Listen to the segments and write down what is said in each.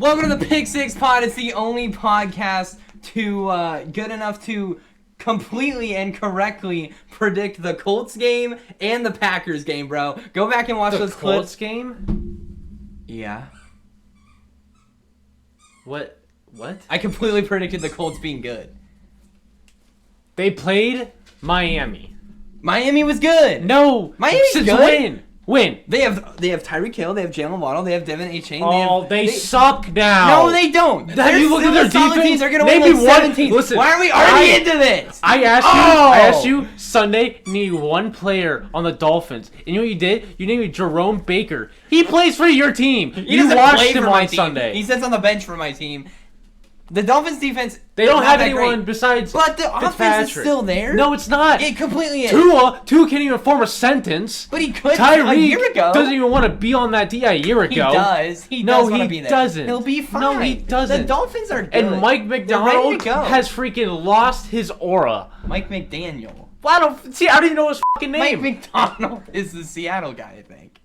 Welcome to the Pick Six Pod. It's the only podcast good enough to completely and correctly predict the Colts game and the Packers game, bro. Go back and watch those clips. The Colts game? Yeah. What? I completely predicted the Colts being good. They played Miami. Miami was good. No. Miami's good. Win. They have Tyreek Hill. They have Jalen Waddle. They have Devin A. Chain. They suck now. No, they don't. Have you looked at their defense? Teams. They're gonna win like 17. Listen, why are we already into this? I asked you Sunday. You need one player on the Dolphins, and you know what you did? You named Jerome Baker. He plays for your team. You watched him on Sunday. He sits on the bench for my team. The Dolphins defense. They don't have anyone besides. But the offense is still there. No, it's not. It completely is. Tua can't even form a sentence. But he could Tyreek a year ago. Doesn't even want to be on that D a year ago. He does. He does want to be there. Doesn't. He'll be fine. No, he doesn't. The Dolphins are good. And Mike McDonald has freaking lost his aura. Mike McDaniel. Well, I don't even know his fucking name. Mike McDonald is the Seattle guy, I think.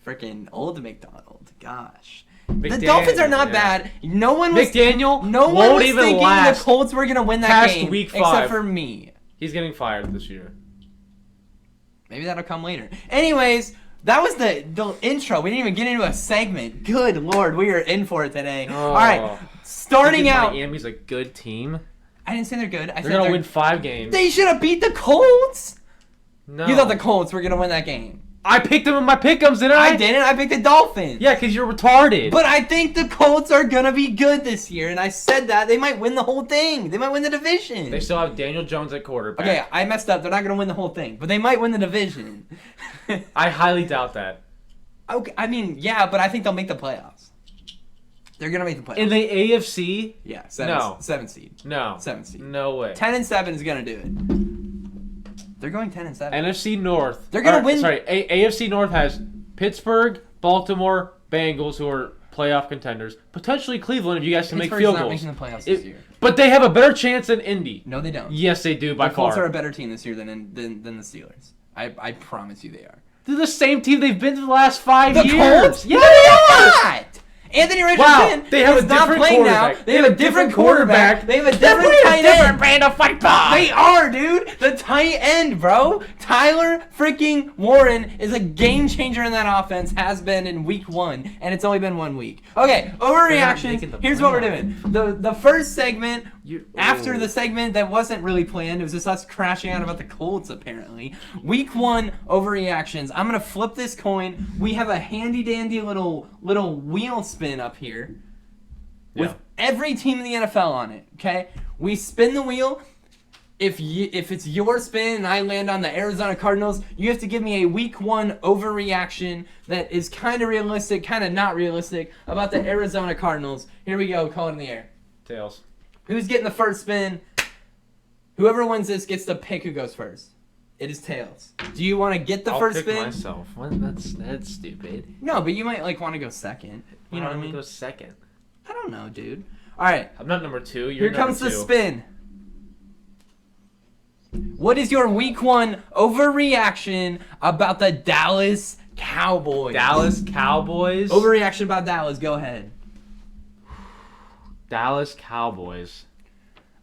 Freaking old McDonald. Gosh. The Dolphins are not bad. No one was thinking the Colts were going to win that game week 5. Except for me. He's getting fired this year. Maybe that'll come later. Anyways, that was the intro. We didn't even get into a segment. Good Lord, we are in for it today. Oh. All right, starting out. Miami's a good team. I didn't say they're good. They're going to win 5 games. They should have beat the Colts. No. You thought the Colts were going to win that game. I picked them in my pick'ems, didn't I? I didn't. I picked the Dolphins. Yeah, because you're retarded. But I think the Colts are going to be good this year, and I said that. They might win the whole thing. They might win the division. They still have Daniel Jones at quarterback. Okay, I messed up. They're not going to win the whole thing, but they might win the division. I highly doubt that. Okay, I mean, yeah, but I think they'll make the playoffs. They're going to make the playoffs. In the AFC? Yeah, 7 seed. No. 7 seed. No way. 10-7 is going to do it. They're going 10-7. NFC North. They're going to win. Sorry, AFC North has Pittsburgh, Baltimore, Bengals, who are playoff contenders. Potentially Cleveland, if you guys can make field goals. Not making the playoffs this year. But they have a better chance than Indy. No, they don't. Yes, they do, by far. The Colts are a better team this year than the Steelers. I promise you they are. They're the same team they've been for the last 5 years. The Colts? Yeah, no, they are not! Anthony Richardson they have a different quarterback. Now. They have a different quarterback. They have a different tight end. Different brand of football. They are, dude. The tight end, bro. Tyler freaking Warren is a game changer in that offense. Has been in week 1, and it's only been 1 week. Okay, overreaction. Here's what we're doing. The first segment, after the segment that wasn't really planned, it was just us crashing out about the Colts, apparently. Week 1 overreactions. I'm gonna flip this coin. We have a handy dandy little wheel spin up here with every team in the NFL on it. Okay, we spin the wheel. If it's your spin and I land on the Arizona Cardinals, you have to give me a week 1 overreaction that is kind of realistic, kind of not realistic about the Arizona Cardinals. Here we go. Call it in the air. Tails. Who's getting the first spin? Whoever wins this gets to pick who goes first. It is tails. Do you want to get the first spin? I'll pick myself. That's stupid. No, but you might want to go second. You know what I mean? Go second. I don't know, dude. All right. I'm not number 2. Here comes the spin. What is your week 1 overreaction about the Dallas Cowboys? Dallas Cowboys? Overreaction about Dallas. Go ahead. Dallas Cowboys.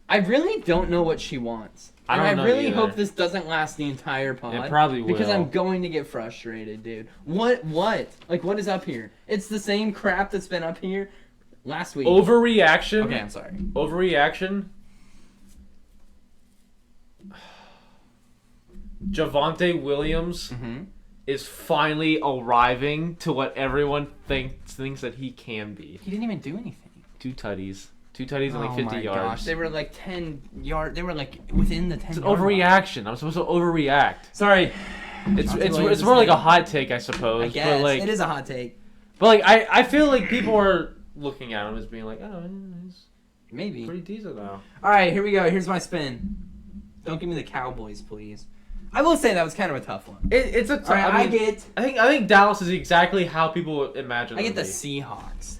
I really don't know what she wants. I really hope this doesn't last the entire pod. It probably will. Because I'm going to get frustrated, dude. What? Like, what is up here? It's the same crap that's been up here last week. Overreaction? Okay, I'm sorry. Overreaction? Javonte Williams is finally arriving to what everyone thinks that he can be. He didn't even do anything. 2 tutties. 2 tutties and like 50 yards. Gosh, they were like 10 yards. They were like within the 10 It's an yard overreaction. I'm supposed to overreact. Sorry. It's more like a hot take, I suppose. I guess. But like, it is a hot take. But like, I feel like people are looking at him as being like, oh, he's maybe pretty decent now. All right, here we go. Here's my spin. Don't give me the Cowboys, please. I will say that was kind of a tough one. It's a tough. Right, I think Dallas is exactly how people imagine. I get the Seahawks.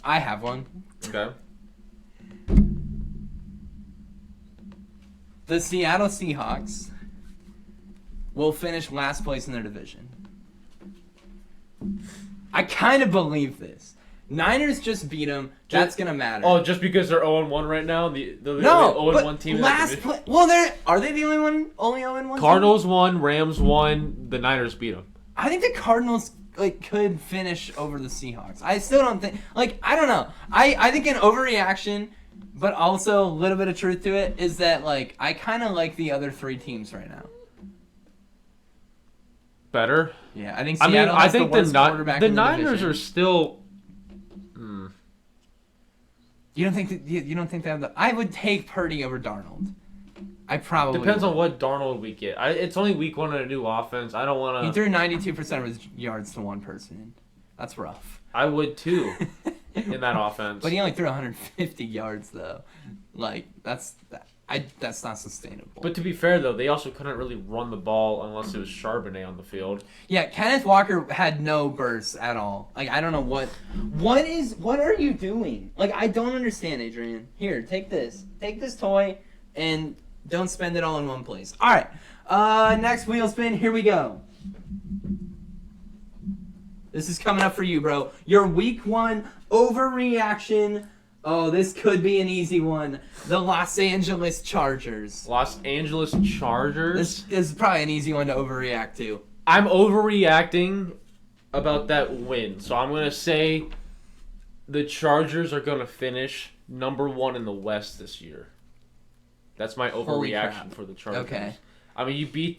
I have one. Okay. the Seattle Seahawks will finish last place in their division. I kind of believe this. Niners just beat them. That's gonna matter. Oh, just because they're 0-1 right now? The no, only 0-1 team in that last division? well, are they the only 0-1? Cardinals won, Rams won, the Niners beat them. I think the Cardinals could finish over the Seahawks. I still don't think I don't know. I think an overreaction, but also a little bit of truth to it is that I kind of like the other 3 teams right now. Better? Yeah, I think Seattle has the worst quarterback in the Niners division. are still. You don't think they have the? I would take Purdy over Darnold. I probably Depends would. on what Darnold we get. It's only week 1 in a new offense. I don't want to. He threw 92% of his yards to one person. That's rough. I would too, in that offense. But he only threw 150 yards though. That's not sustainable. But to be fair though, they also couldn't really run the ball unless it was Charbonnet on the field. Yeah, Kenneth Walker had no burst at all. I don't know what are you doing? I don't understand, Adrian. Here, take this toy and don't spend it all in one place. All right, next wheel spin. Here we go. This is coming up for you, bro. Your week 1 overreaction. Oh, this could be an easy one. The Los Angeles Chargers. Los Angeles Chargers? This is probably an easy one to overreact to. I'm overreacting about that win. So I'm going to say the Chargers are going to finish number 1 in the West this year. That's my overreaction for the Chargers. Okay. I mean, you beat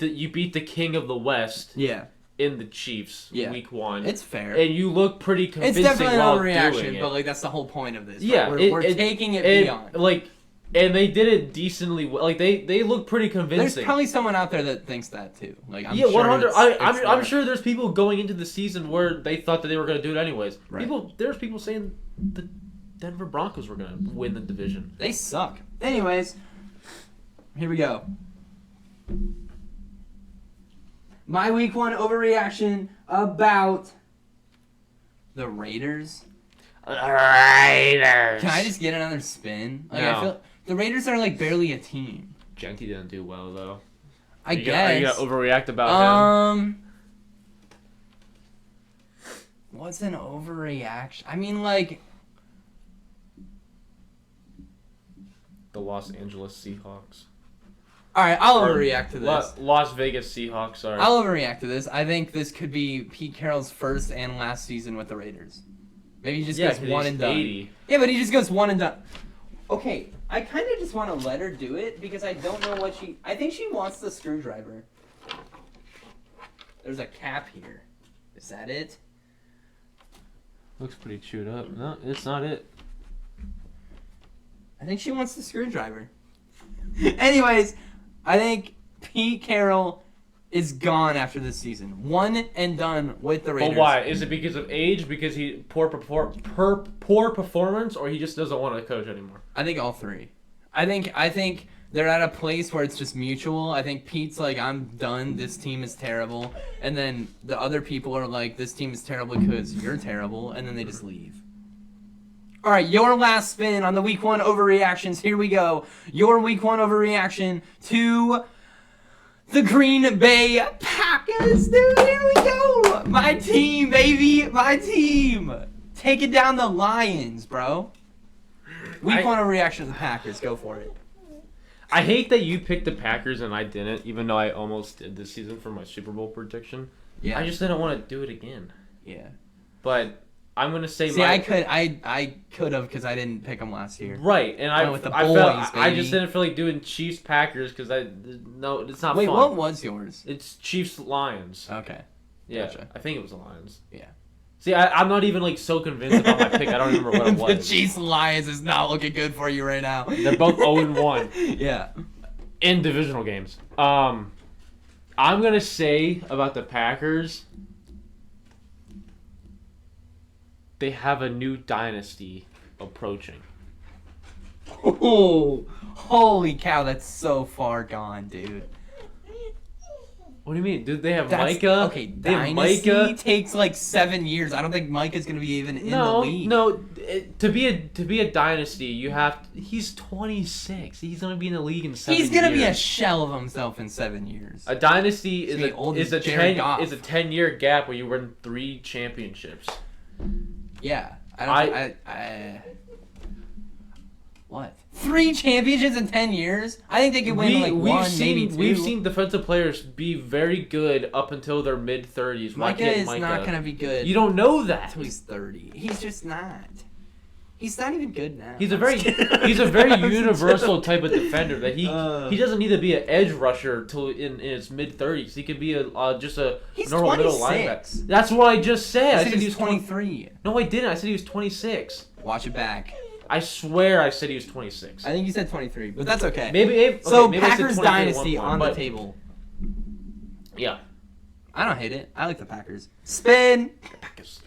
the king of the West. Yeah. In the Chiefs, week 1. It's fair. And you look pretty convincing. It's definitely an while overreaction, doing it. but that's the whole point of this. Yeah, right? We're taking it beyond. And they did it decently. They look pretty convincing. There's probably someone out there that thinks that too. I'm sure 100. I'm sure there's people going into the season where they thought that they were going to do it anyways. Right. There's people saying the Denver Broncos were going to win the division. They suck. Anyways, here we go. My week 1 overreaction about the Raiders. Can I just get another spin? No. I feel the Raiders are barely a team. Genty didn't do well though. I guess. Are you gonna overreact about him? What's an overreaction? I mean, the Los Angeles Seahawks. All right, I'll overreact to this. Las Vegas Seahawks, sorry. I'll overreact to this. I think this could be Pete Carroll's first and last season with the Raiders. Maybe he just goes one and done. 80. Yeah, but he just goes one and done. Okay, I kind of just want to let her do it because I don't know what she... I think she wants the screwdriver. There's a cap here. Is that it? Looks pretty chewed up. No, it's not it. I think she wants the screwdriver. Anyways, I think Pete Carroll is gone after this season. One and done with the Raiders. But why? Is it because of age? Because he poor performance, or he just doesn't want to coach anymore? I think all 3. I think they're at a place where it's just mutual. I think Pete's I'm done. This team is terrible. And then the other people are this team is terrible because you're terrible. And then they just leave. All right, your last spin on the week 1 overreactions. Here we go. Your week 1 overreaction to the Green Bay Packers. Dude, here we go. My team, baby. My team. Taking down the Lions, bro. Week 1 overreaction to the Packers. Go for it. I hate that you picked the Packers and I didn't, even though I almost did this season for my Super Bowl prediction. Yeah. I just didn't want to do it again. Yeah. But I'm gonna say. See, I could have because I didn't pick them last year. Right, and I just didn't feel like doing Chiefs Packers because it's not. Wait, fun. what was yours? It's Chiefs Lions. Okay. Yeah, gotcha. I think it was the Lions. Yeah. See, I'm not even so convinced about my pick. I don't remember what it was. The Chiefs Lions is not looking good for you right now. They're both 0-1. Yeah. In divisional games. I'm gonna say about the Packers. They have a new dynasty approaching. Oh, holy cow, that's so far gone, dude. What do you mean? Dude, they have That's, Micah. Okay, they have Dynasty Micah. takes like 7 years. I don't think Micah's gonna be even in the league. To be a dynasty, you have. He's 26. He's gonna be in the league in 7 years. He's gonna be a shell of himself in 7 years. A dynasty is a Jared Goff. 10-year gap where you win 3 championships. Yeah, what? 3 championships in 10 years? I think they could win maybe 2. We've seen defensive players be very good up until their mid-30s. Micah is not going to be good. You don't know that. Until he's 30. He's just not. He's not even good now. He's a very universal type of defender that he doesn't need to be an edge rusher till in his mid-30s. He could be just a normal middle linebacker. That's what I just said. I said he was 23. No, I didn't. I said he was 26. Watch it back. I swear I said he was 26. I think you said 23, but that's okay. Maybe Packers dynasty on the table. Yeah. I don't hate it. I like the Packers. Spin. Packers.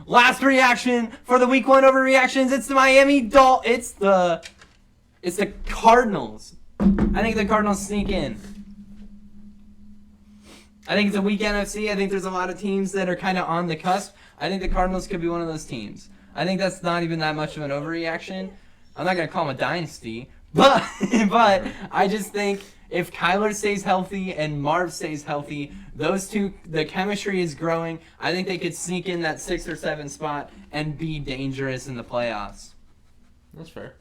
Last reaction for the week 1 overreactions. It's the It's the Cardinals. I think the Cardinals sneak in. I think it's a weak NFC. I think there's a lot of teams that are kind of on the cusp. I think the Cardinals could be one of those teams. I think that's not even that much of an overreaction. I'm not going to call them a dynasty, but I just think if Kyler stays healthy and Marv stays healthy, those two, the chemistry is growing. I think they could sneak in that 6 or 7 spot and be dangerous in the playoffs. That's fair.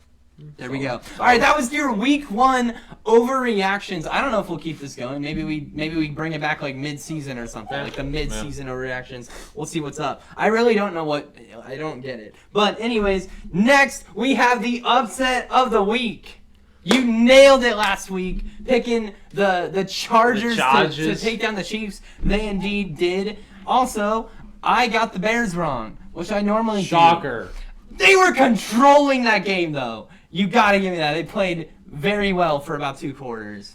There we go. All right, that was your week 1 overreactions. I don't know if we'll keep this going. Maybe we bring it back like mid-season or something, like the mid-season overreactions. We'll see what's up. I really don't know I don't get it. But anyways, next we have the upset of the week. You nailed it last week, picking the Chargers to take down the Chiefs. They indeed did. Also, I got the Bears wrong, which I normally Shocker. do. They were controlling that game, though. You gotta give me that. They played very well for about 2 quarters.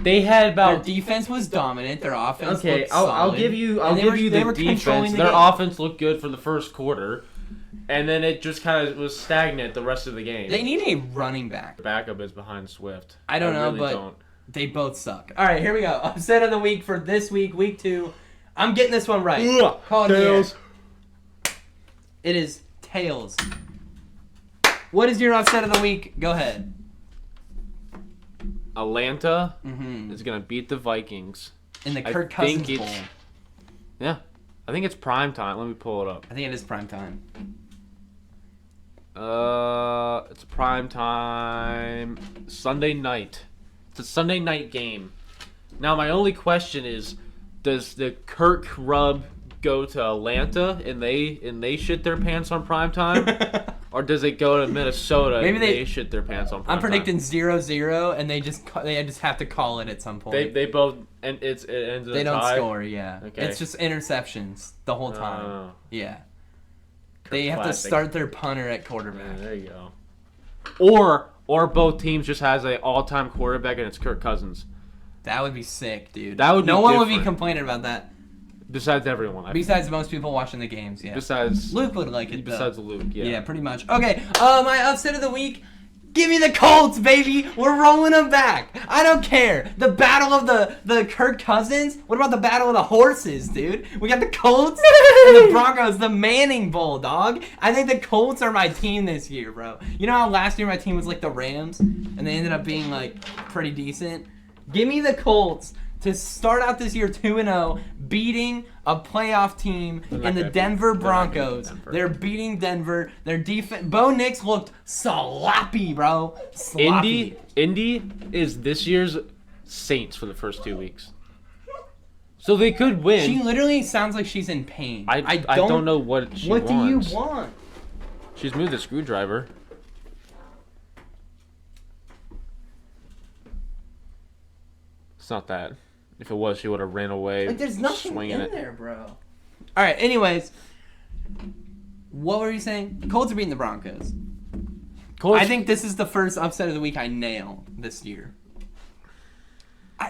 They had about. Their defense was dominant. Their offense looked I'll solid. give you the defense. Their offense looked good for the first quarter, and then it just kind of was stagnant the rest of the game. They need a running back. The backup is behind Swift. I don't know, but they both suck. All right, here we go. Upset of the week for this week, week 2. I'm getting this one right. Call it Tails. It is tails. What is your upset of the week? Go ahead. Atlanta is going to beat the Vikings. In the Kirk Cousins Bowl. Yeah. I think it's prime time. Let me pull it up. I think it is prime time. It's prime time Sunday night. It's a Sunday night game. Now, my only question is, does the Kirk rub go to Atlanta and they shit their pants on prime time? Or does it go to Minnesota and they shit their pants on prime time? I'm predicting 0-0 and they just have to call it at some point. They both and it ends in They a don't tie? score, yeah. Okay. It's just interceptions the whole time. Oh. Yeah. They have to start their punter at quarterback. Yeah, there you go. Or both teams just has an all-time quarterback and it's Kirk Cousins. That would be sick, dude. That would be No one different. would be complaining about that. Besides everyone. Besides most people watching the games, yeah. Besides Luke would like it, though. Besides Luke, yeah. Yeah, pretty much. Okay, my upset of the week. Give me the Colts, baby. We're rolling them back. I don't care. The battle of the Kirk Cousins. What about the battle of the horses, dude? We got the Colts and the Broncos, the Manning Bowl, dog. I think the Colts are my team this year, bro. You know how last year my team was like the Rams, and they ended up being like pretty decent? Give me the Colts to start out this year 2-0, beating a playoff team in the Denver Broncos. They're beating Denver. Their defense. Bo Nix looked sloppy, bro. Sloppy. Indy is this year's Saints for the first 2 weeks. So they could win. She literally sounds like she's in pain. I don't know what she wants. What do you want? She's moved the screwdriver. It's not that. If it was, she would have ran away. Like, there's nothing swinging in there, bro. All right. Anyways, what were you saying? Colts are beating the Broncos. I think this is the first upset of the week I nail this year.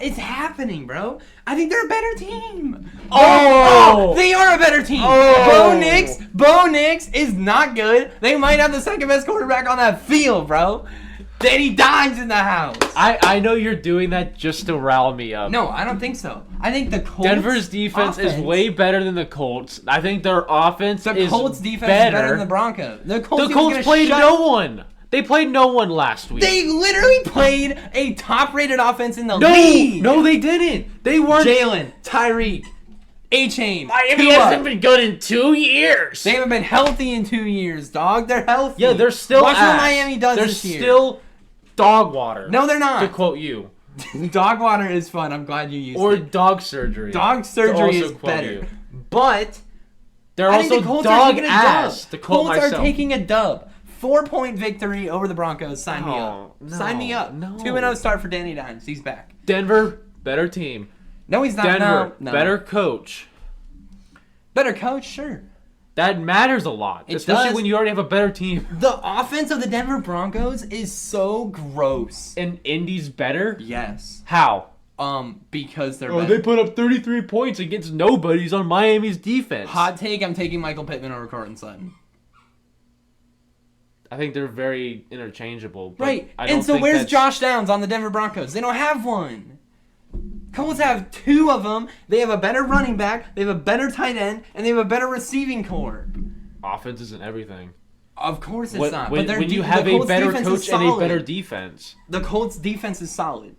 It's happening, bro. I think they're a better team. Oh, they are a better team. Bo Nix is not good. They might have the second best quarterback on that field, bro. Danny Dimes in the house. I know you're doing that just to rile me up. No, I don't think so. I think the Colts Denver's defense is way better than the Colts. I think their offense The is Colts defense better. is better than the Broncos. The Colts played no one. They played no one last week. They literally played a top-rated offense in the league. No, they didn't. They weren't. Jalen, Tyreek, A-Chain, Miami Tua. hasn't been good in 2 years. They haven't been healthy in 2 years, dog. They're healthy. Yeah, they're still Watch ass. what Miami does They're this year. still dog water. No, they're not. To quote you. Dog water is fun. I'm glad you used Or it. dog surgery. Dog surgery is quote better. you. But They're I think also the Colts dog are taking a ass. dub. To quote Colts myself. are taking a dub. 4-point victory over the Broncos. Sign me Oh, up. no, Sign me up. no. 2-0 start for Danny Dimes. He's back. Denver, better team. No, he's not. Denver, No. better coach. Better coach, sure. That matters a lot, It especially does. when you already have a better team. The offense of the Denver Broncos is so gross. And Indy's better? Yes. How? Because they're Oh, better. they put up 33 points against nobodies on Miami's defense. Hot take, I'm taking Michael Pittman over Cortland Sutton. I think they're very interchangeable. But Right. I don't And so think where's that's- Josh Downs on the Denver Broncos? They don't have one. Colts have 2 of them. They have a better running back, they have a better tight end, and they have a better receiving core. Offense isn't everything. Of course it's When, not. when, But when you have the a Colts better defense is coach and a solid. better defense. The Colts defense is solid.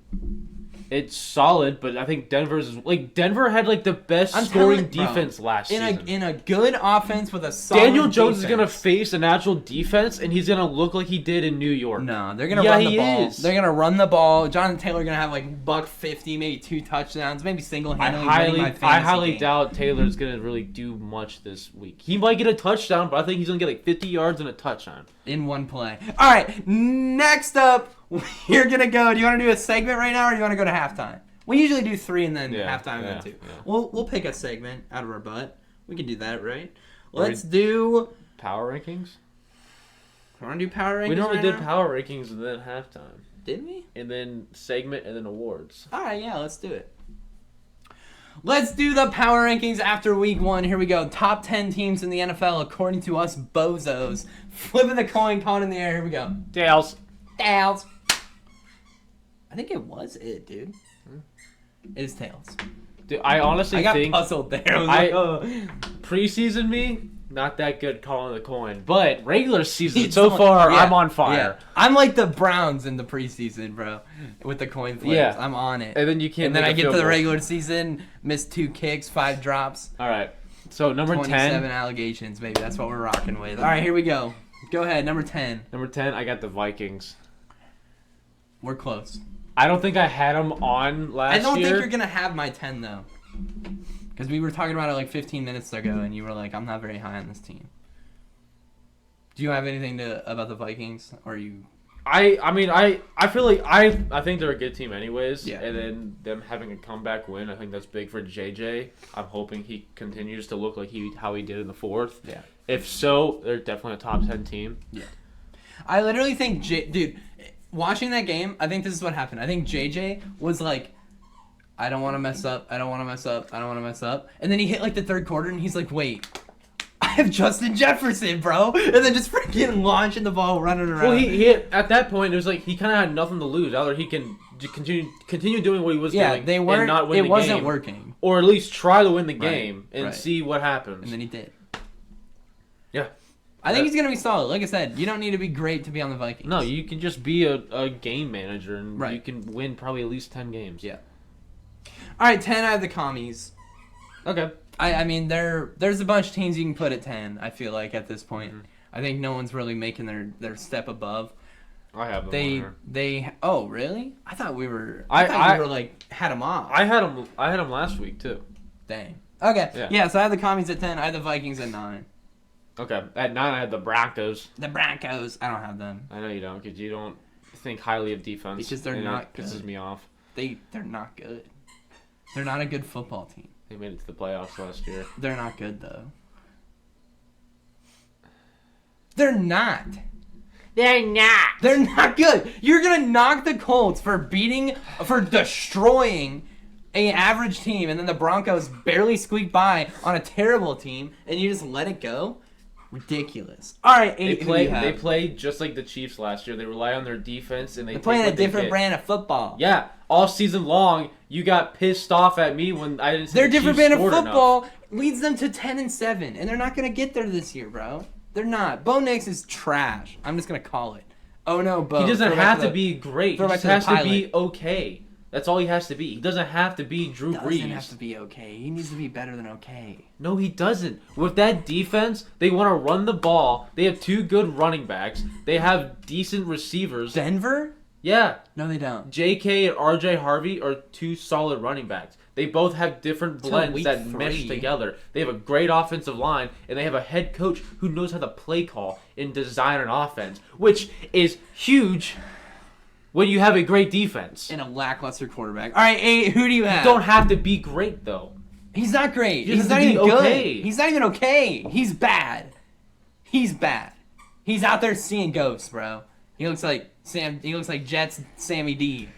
It's solid, but I think Denver had like the best I'm scoring telling- bro, defense last season. In a good offense with a solid Daniel Jones is defense. gonna face a natural defense, and he's gonna look like he did in New York. No, they're gonna Yeah, run the he ball. is. They're gonna run the ball. Jonathan Taylor gonna have like $150, maybe 2 touchdowns, maybe single-handedly winning my fantasy I highly game. doubt Taylor's gonna really do much this week. He might get a touchdown, but I think he's gonna get like 50 yards and a touchdown. In one play. All right, next up, we're gonna go. Do you want to do a segment right now, or do you want to go to halftime? We usually do 3 and then halftime and then 2. Yeah. We'll pick a segment out of our butt. We can do that, right? Let's do. Power rankings? Want to do power rankings? We normally right did now? power rankings and then halftime. Did we? And then segment and then awards. All right, yeah, let's do it. Let's do the power rankings after week 1. Here we go. Top 10 teams in the NFL according to us bozos. Flipping the coin, calling in the air. Here we go. Dales. Tails. I think it was it, dude. It is tails. Dude, I honestly I got think puzzled there. I was like, oh. preseason me, not that good calling the coin. But regular season, It's so on- far, yeah, I'm on fire. yeah. I'm like the Browns in the preseason, bro. With the coin flips. Yeah. I'm on it. And then you can't And then make I a get to field the goal. regular season, miss 2 kicks, 5 drops, All right. So number 27 10. allegations, baby. That's what we're rocking with. All right, here we go. Go ahead, number 10. Number 10, I got the Vikings. We're close. I don't think I had them on last I year. don't think you're going to have my 10, though. Because we were talking about it like 15 minutes ago, and you were like, I'm not very high on this team. Do you have anything about the Vikings? Or you... I feel like I think they're a good team anyways. Yeah. And then them having a comeback win, I think that's big for JJ. I'm hoping he continues to look like how he did in the 4th. Yeah. If so, they're definitely a top 10 team. Yeah. I literally think, dude, watching that game, I think this is what happened. I think JJ was like, I don't want to mess up. I don't want to mess up. I don't want to mess up. And then he hit like the 3rd quarter, and he's like, wait. I have Justin Jefferson, bro. And then just freaking launching the ball, running around. Well, he at that point, it was like he kind of had nothing to lose. Either he can continue doing what he was doing they weren't. and not win it the wasn't game, working. or at least try to win the Right, game and right. see what happens. And then he did. Yeah. I think he's going to be solid. Like I said, you don't need to be great to be on the Vikings. No, you can just be a game manager and Right. you can win probably at least 10 games. Yeah. All right, 10 out of the commies. Okay. I mean, there's a bunch of teams you can put at 10, I feel like, at this point. Mhm. I think no one's really making their step above. I have them. They oh really? I thought we were I we were like had them off. I had them last week too. Dang. Okay. Yeah. So I have the commies at 10. I have the Vikings at 9. Okay. At 9, I had the Broncos. The Broncos. I don't have them. I know you don't, because you don't think highly of defense. Because they're and not it pisses good. me off. They're not good. They're not a good football team. They made it to the playoffs last year. They're not good though. They're not. They're not. They're not good. You're gonna knock the Colts for destroying an average team, and then the Broncos barely squeak by on a terrible team, and you just let it go? Ridiculous. All right, They 8. Who do you have? play just like the Chiefs last year. They rely on their defense and They're playing a different brand of football. Yeah, all season long, you got pissed off at me when I didn't see Their the different Chiefs brand of scored football enough. leads them to 10-7, and they're not gonna get there this year, bro. They're not. Bo Nix is trash. I'm just gonna call it. Oh no, Bo. He doesn't have to be great. He throw back just to the has to pilot. be okay. That's all he has to be. He doesn't have to be Drew Brees. Doesn't have to be okay. He needs to be better than okay. No, he doesn't. With that defense, they want to run the ball. They have 2 good running backs. They have decent receivers. Denver? Yeah. No, they don't. JK and RJ Harvey are 2 solid running backs. They both have different blends week that 3. mesh together. They have a great offensive line, and they have a head coach who knows how to play call and design an offense, which is huge when you have a great defense. And a lackluster quarterback. All right, 8. Who do you have? You don't have to be great, though. He's not great. You just He's have not to even be good. okay. He's not even okay. He's bad. He's bad. He's out there seeing ghosts, bro. He looks like He looks like Jets Sammy D.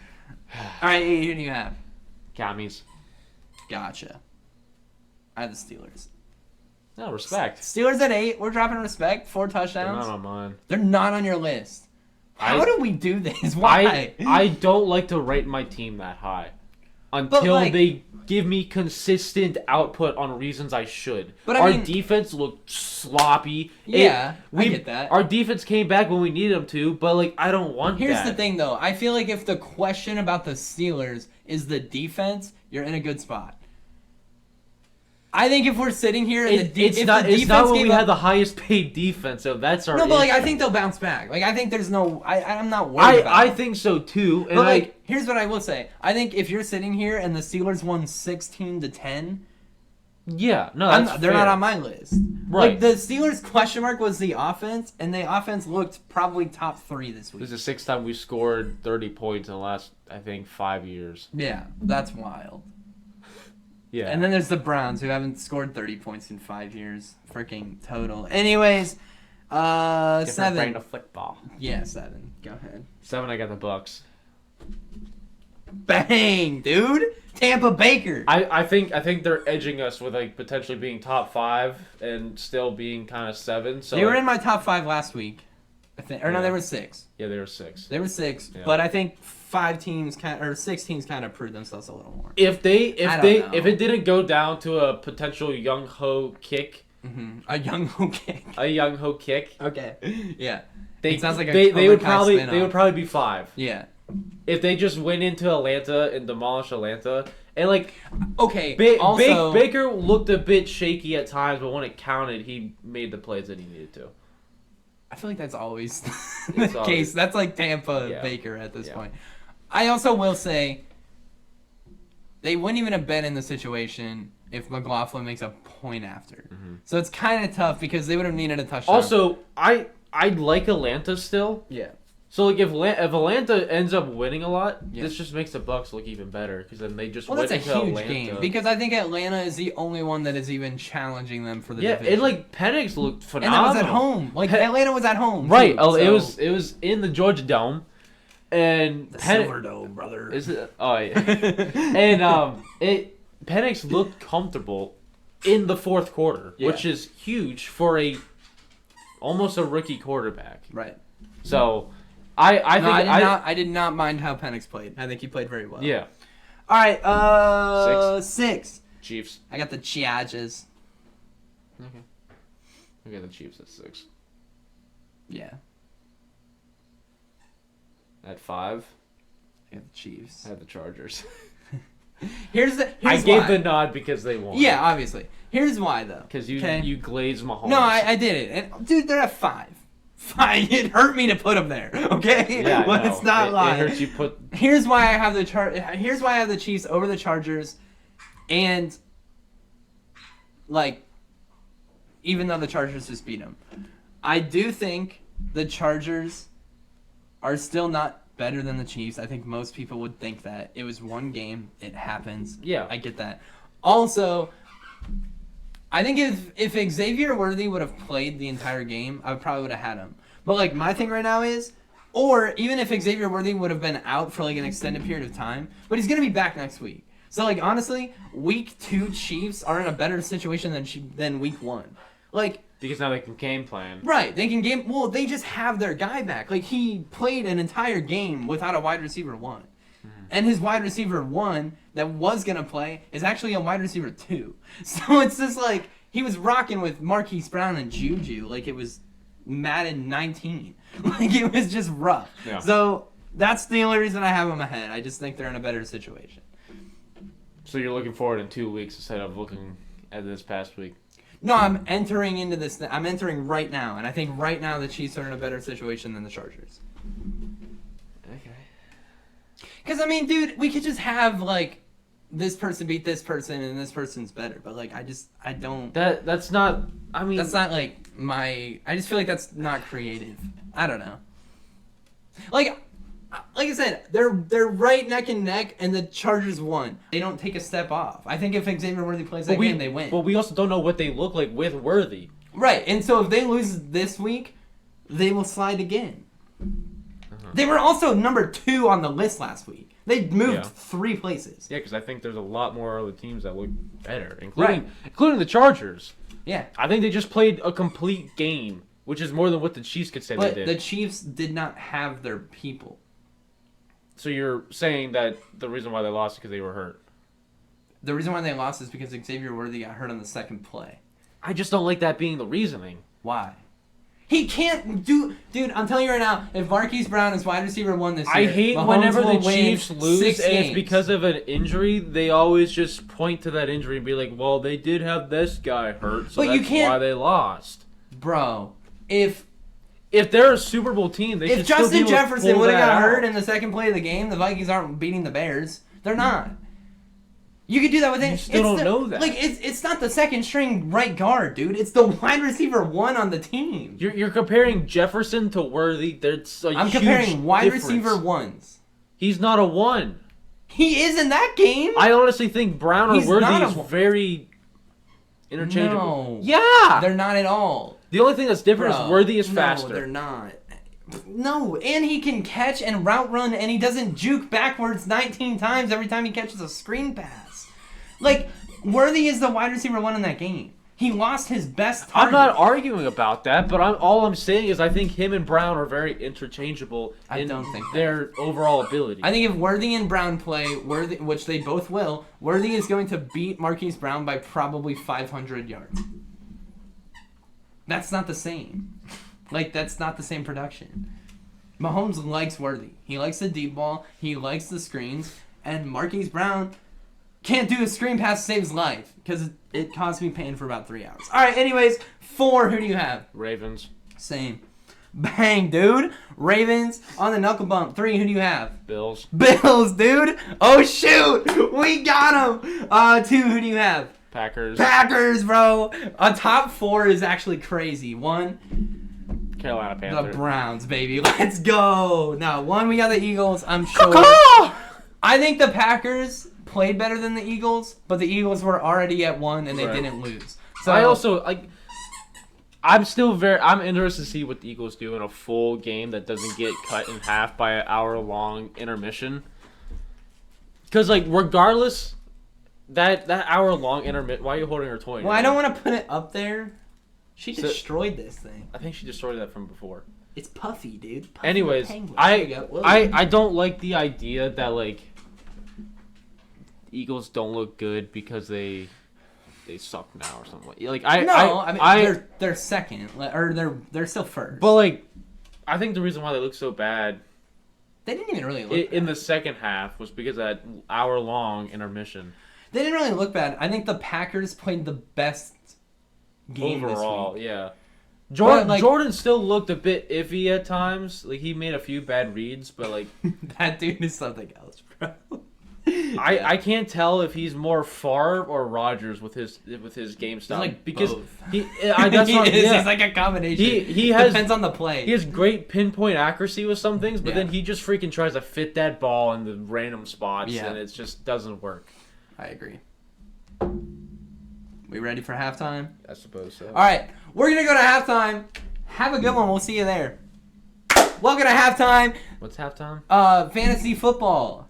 All right, 8. Who do you have? Cammies. Gotcha. I have the Steelers. No, respect. Steelers at 8. We're dropping respect. 4 They're touchdowns. not on mine. They're not on your list. How do we do this? Why? I don't like to rate my team that high until they give me consistent output on reasons I should. But our defense looked sloppy. Yeah, I get that. Our defense came back when we needed them to, but like I don't want Here's that. the thing, though. I feel like if the question about the Steelers is the defense, you're in a good spot. I think if we're sitting here and It's not when we had the highest paid defense, so that's our No, but like issue. I think they'll bounce back. Like I think there's no I'm not worried about I it. think so too. And But like here's what I will say. I think if you're sitting here and the Steelers won 16-10, yeah, no, they're fair. not on my list. Right. Like the Steelers' question mark was the offense, and the offense looked probably top 3 this week. This is the 6th time we scored 30 points in the last, I think, 5 years. Yeah, that's wild. Yeah. And then there's the Browns, who haven't scored 30 points in 5 years, freaking total. Anyways, 7. Brand of football. Yeah, 7. Go ahead. 7, I got the Bucks. Bang, dude! Tampa Baker. I think they're edging us with like potentially being top 5 and still being kind of 7. So They were in my top 5 last week. I think, or no, Yeah. they were 6. Yeah, they were 6. They were 6, Yeah. but I think 6 teams kind of proved themselves a little more. If I don't know. it didn't go down to a potential young ho kick, A young kick. okay, Yeah. they It sounds like a they Cobra would Kai probably spin-off. be 5. Yeah. If they just went into Atlanta and demolished Atlanta, and like Okay. Also, Baker looked a bit shaky at times, but when it counted, he made the plays that he needed to. I feel like that's always It's the always- case. That's like Tampa Yeah. Baker at this Yeah. point. I also will say they wouldn't even have been in the situation if McLaughlin makes a point after. Mm-hmm. So it's kind of tough because they would have needed a touchdown. Also, I like Atlanta still. yeah. So like if Atlanta ends up winning a lot, Yeah. this just makes the Bucks look even better because then they just Well, went that's a into huge Atlanta. game because I think Atlanta is the only one that is even challenging them for the Yeah, division. and like Penix looked and phenomenal. that was at home. Like Atlanta was at home. Right. too, It so- was in the Georgia Dome, and the Silver Dome, brother. Is it? Oh yeah. And Penix looked comfortable in the 4th quarter, Yeah. which is huge for almost a rookie quarterback. Right. So, I did not mind how Penix played. I think he played very well. yeah. All right. 6. Chiefs. I got the Chargers. Okay. Okay, the Chiefs at 6. Yeah. At 5, I got the Chiefs. I had the Chargers. Here's I gave why. the nod because they won. Yeah, obviously. Here's why though. Because you Okay? you glazed Mahomes. No, I did it. And dude, they're at 5. Fine. It hurt me to put them there. Okay. Yeah, I But know. it's not It lying. hurts you put. Here's why I have Here's why I have the Chiefs over the Chargers, and like, even though the Chargers just beat them, I do think the Chargers are still not better than the Chiefs. I think most people would think that it was one game. It happens. Yeah. I get that. Also, I think if Xavier Worthy would have played the entire game, I probably would have had him. But like my thing right now is, or even if Xavier Worthy would have been out for like an extended period of time, but he's gonna be back next week. So like honestly, week 2 Chiefs are in a better situation than week 1. Like Because now they can game plan. Right, they can game. Well, they just have their guy back. Like, he played an entire game without a wide receiver 1. And his wide receiver 1 that was going to play is actually a wide receiver 2. So it's just like, he was rocking with Marquise Brown and Juju like it was Madden 19. Like, it was just rough. Yeah. So that's the only reason I have them ahead. I just think they're in a better situation. So you're looking forward in 2 weeks instead of looking at this past week? No, I'm entering into this. I'm entering right now. And I think right now the Chiefs are in a better situation than the Chargers. Okay. Because, I mean, dude, we could just have, like, this person beat this person and this person's better. But, like, I don't... That's not... I mean... That's not, like, I just feel like that's not creative. I don't know. Like I said, they're right neck and neck, and the Chargers won. They don't take a step off. I think if Xavier Worthy plays that game, they win. But we also don't know what they look like with Worthy. Right, and so if they lose this week, they will slide again. They were also number 2 on the list last week. They moved 3 places. Yeah, because I think there's a lot more other teams that look better, including the Chargers. Yeah. I think they just played a complete game, which is more than what the Chiefs could say they did. But the Chiefs did not have their people. So you're saying that the reason why they lost is because they were hurt? The reason why they lost is because Xavier Worthy got hurt on the second play. I just don't like that being the reasoning. Why? He can't do... Dude, I'm telling you right now, if Marquise Brown is wide receiver 1 this year, I hate Mahomes whenever the will win Chiefs lose 6 and games. it's because of an injury, they always just point to that injury and be like, well, they did have this guy hurt, so But you that's can't- why they lost. Bro, if they're a Super Bowl team, they should Justin still be able to Jefferson pull would have that got out. hurt in the second play of the game, the Vikings aren't beating the Bears. They're not. You could do that with it. You still don't know that. Like, it's not the second string right guard, dude. It's the wide receiver 1 on the team. You're comparing Jefferson to Worthy. There's a I'm huge comparing wide difference. receiver 1s. He's not a 1. He is in that game. I honestly think Brown or He's Worthy not a is one. very interchangeable. No. Yeah! They're not at all. The only thing that's different is Worthy is faster. No, they're not. No, and he can catch and route run, and he doesn't juke backwards 19 times every time he catches a screen pass. Like, Worthy is the wide receiver 1 in that game. He lost his best target. I'm not arguing about that, but all I'm saying is I think him and Brown are very interchangeable in don't think that. their overall ability. I think if Worthy and Brown play, Worthy, which they both will, Worthy is going to beat Marquise Brown by probably 500 yards. That's not the same. Like, that's not the same production. Mahomes likes Worthy. He likes the deep ball. He likes the screens. And Marquise Brown can't do a screen pass to save his life because it caused me pain for about 3 hours. All right, anyways, 4, who do you have? Ravens. Same. Bang, dude. Ravens on the knuckle bump. 3, who do you have? Bills. Bills, dude. Oh, shoot. We got him. 2, who do you have? Packers. Packers, bro. A top 4 is actually crazy. 1, Carolina Panthers. the Browns, baby. Let's go. Now, 1, we got the Eagles, I'm sure. I think the Packers played better than the Eagles, but the Eagles were already at 1 and they Right. didn't lose. So I also I'm interested to see what the Eagles do in a full game that doesn't get cut in half by an hour-long intermission. Because, like, regardless, that hour-long intermission... Why are you holding her toy? Well, I don't want to put it up there. She So- destroyed this thing. I think she destroyed that from before. It's Puffy, dude. Puffy Anyways, the penguin. There you go. Whoa. I don't like the idea that, like, Eagles don't look good because they suck now or something. Like I mean they're second, or they're still first. But like, I think the reason why they look so bad they didn't even really look in bad. the second half was because of that hour-long intermission. They didn't really look bad. I think the Packers played the best game Overall, this week. yeah. But, Jordan still looked a bit iffy at times. Like, he made a few bad reads, but like That dude is something else, bro. I can't tell if he's more Favre or Rodgers with his game style. He's like because both. that's he not, is. yeah. He's like a combination. He has depends on the play. He has great pinpoint accuracy with some things, but Yeah. then he just freaking tries to fit that ball in the random spots, Yeah. and it just doesn't work. I agree. We ready for halftime? I suppose so. All right, we're gonna go to halftime. Have a good one. We'll see you there. Welcome to halftime. What's halftime? Fantasy football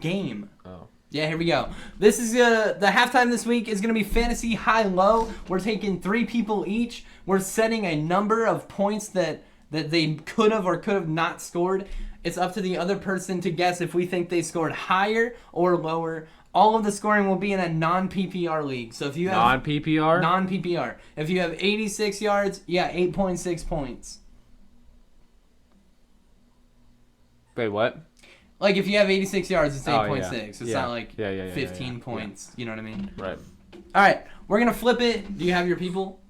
game. Oh. Yeah, here we go. This is the halftime this week is gonna be fantasy high-low. We're taking 3 people each. We're setting a number of points that they could have not scored. It's up to the other person to guess if we think they scored higher or lower. All of the scoring will be in a non-PPR league. So if you have non-PPR, if you have 86 yards, yeah, 8.6 points. Wait, what? Like, if you have 86 yards, it's 8.6. Yeah. It's not like 15 yeah. points. You know what I mean? Right. All right. We're going to flip it. Do you have your people?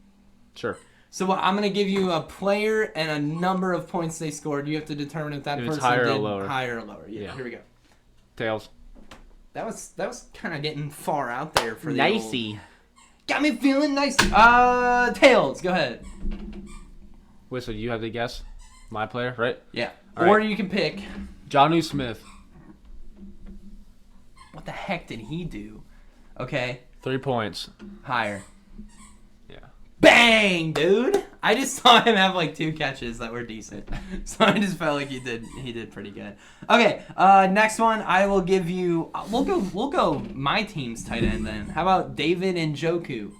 Sure. So I'm going to give you a player and a number of points they scored. You have to determine if that person it's higher did or lower. higher or lower. Yeah, here we go. Tails. That was kind of getting far out there for the Nicey. Got me feeling nice. Tails, go ahead. Wait, so you have to guess my player, right? Yeah. All or right. you can pick. Jonnu Smith. What the heck did he do? Okay. 3 points. Higher. Yeah. Bang, dude! I just saw him have like 2 catches that were decent, so I just felt like he did pretty good. Okay, next one I will give you. We'll go my team's tight end then. How about David Njoku?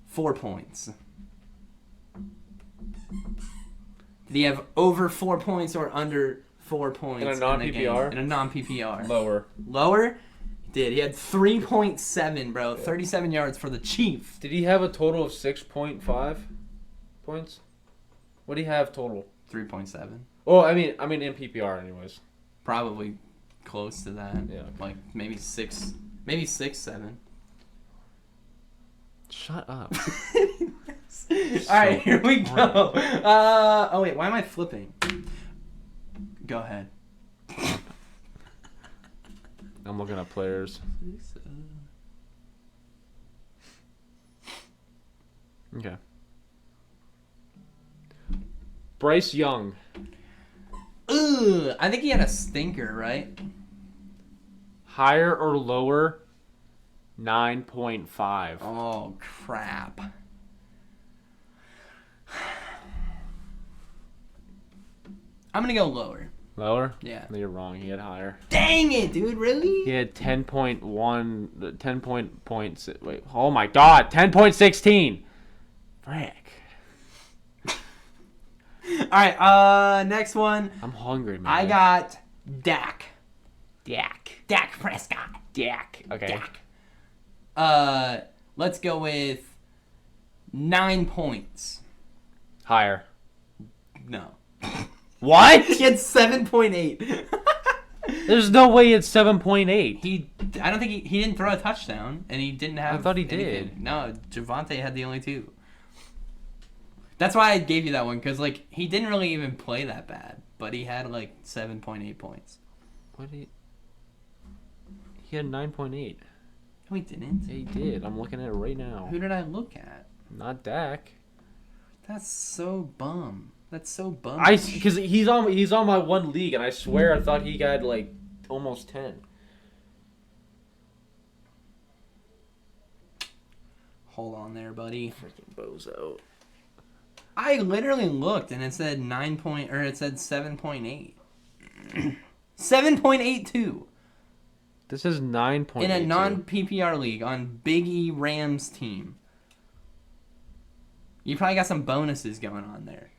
4 points. Did he have over 4 points or under 4 points In a non-PPR? In a non-PPR. Lower. Lower? He did. He had 3.7, bro. 37 yards for the Chiefs. Did he have a total of 6.5 points? What do you have total? 3.7. Oh, I mean in PPR anyways. Probably close to that. Yeah. Like maybe 6, 7. Shut up. All right, here we go. Oh wait, why am I flipping? Go ahead. I'm looking at players. Okay. Bryce Young. Ugh, I think he had a stinker, right? Higher or lower? 9.5. Oh crap. I'm gonna go lower. Lower? Yeah. No, you're wrong. He had higher. Dang it, dude! Really? He had 10.1. 10 points. Wait. Oh my God. 10.16. Frick. All right. Next one. I'm hungry, man. I got Dak. Dak Prescott. Okay. Dak. Let's go with 9 points. Higher. No. What? He had 7.8. There's no way it's 7.8. I don't think he didn't throw a touchdown, and he didn't have. I thought he anything. did. No, Javonte had the only 2. That's why I gave you that one, because like he didn't really even play that bad, but he had like 7.8 points. What did he had 9.8. No, he didn't. Yeah, he did. I'm looking at it right now. Who did I look at? Not Dak. That's so bum. That's so bum. Because he's on my one league, and I swear I thought he got like almost 10. Hold on there, buddy. Freaking bozo. I literally looked and it said 7.8. 7.82 This is 9.82. in a non-PPR league on Big E Rams team. You probably got some bonuses going on there.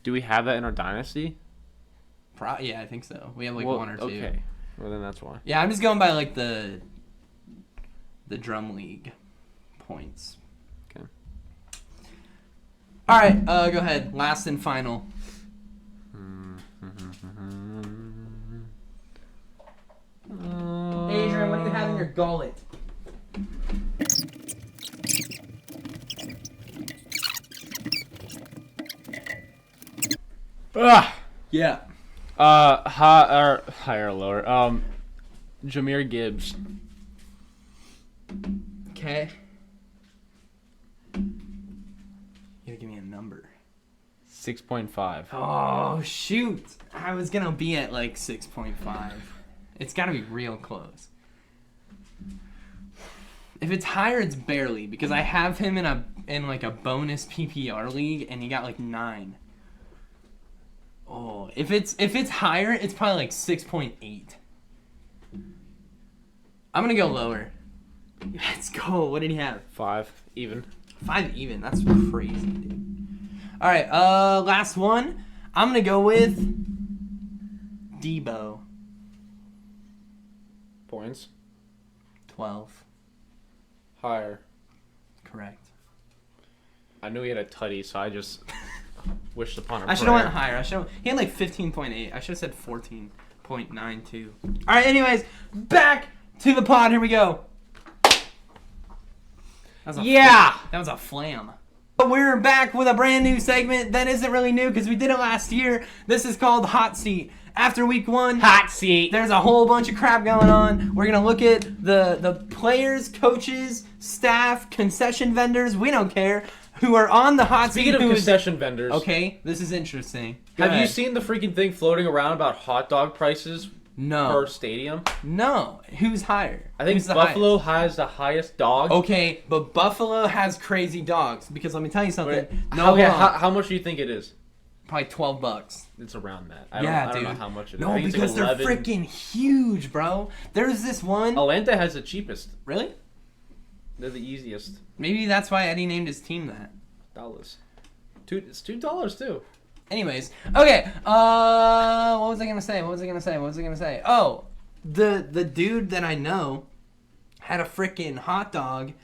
Do we have that in our dynasty? Yeah, I think so. We have like 1 or 2. Okay. Well, then that's why. Yeah, I'm just going by like the drum league points. Okay. All right, go ahead. Last and final. Adrian, what do you have in your gullet? Yeah. Higher or lower? Jahmyr Gibbs. Okay. You gotta give me a number. 6.5. Oh, shoot. I was gonna be at like 6.5. It's gotta be real close. If it's higher, it's barely, because I have him in like a bonus PPR league, and he got like 9. Oh, if it's higher, it's probably like 6.8. I'm gonna go lower. Let's go. What did he have? 5 even. 5 even. That's crazy, dude. All right. Last one. I'm gonna go with Debo. Points. 12. Higher. Correct. I knew he had a tutty, so I just wished upon a I should have went higher. He had like 15.8. I should have said 14.92. All right. Anyways, back to the pod. Here we go. That was a flam. We're back with a brand new segment that isn't really new because we did it last year. This is called Hot Seat. After week 1, Hot Seat. There's a whole bunch of crap going on. We're gonna look at the players, coaches, staff, concession vendors. We don't care who are on the hot seat. Speaking of concession vendors, okay, this is interesting. Have you seen the freaking thing floating around about hot dog prices? No. Per stadium? No. Who's higher? I think Buffalo has the highest dog. Okay, but Buffalo has crazy dogs because let me tell you something. How much do you think it is? Probably $12. It's around that. I don't know how much it is. No, because they're freaking huge, bro. There's this one. Atlanta has the cheapest. Really? They're the easiest. Maybe that's why Eddie named his team that. $2. It's $2 too. Anyways, okay. What was I gonna say? Oh, the dude that I know had a freaking hot dog, and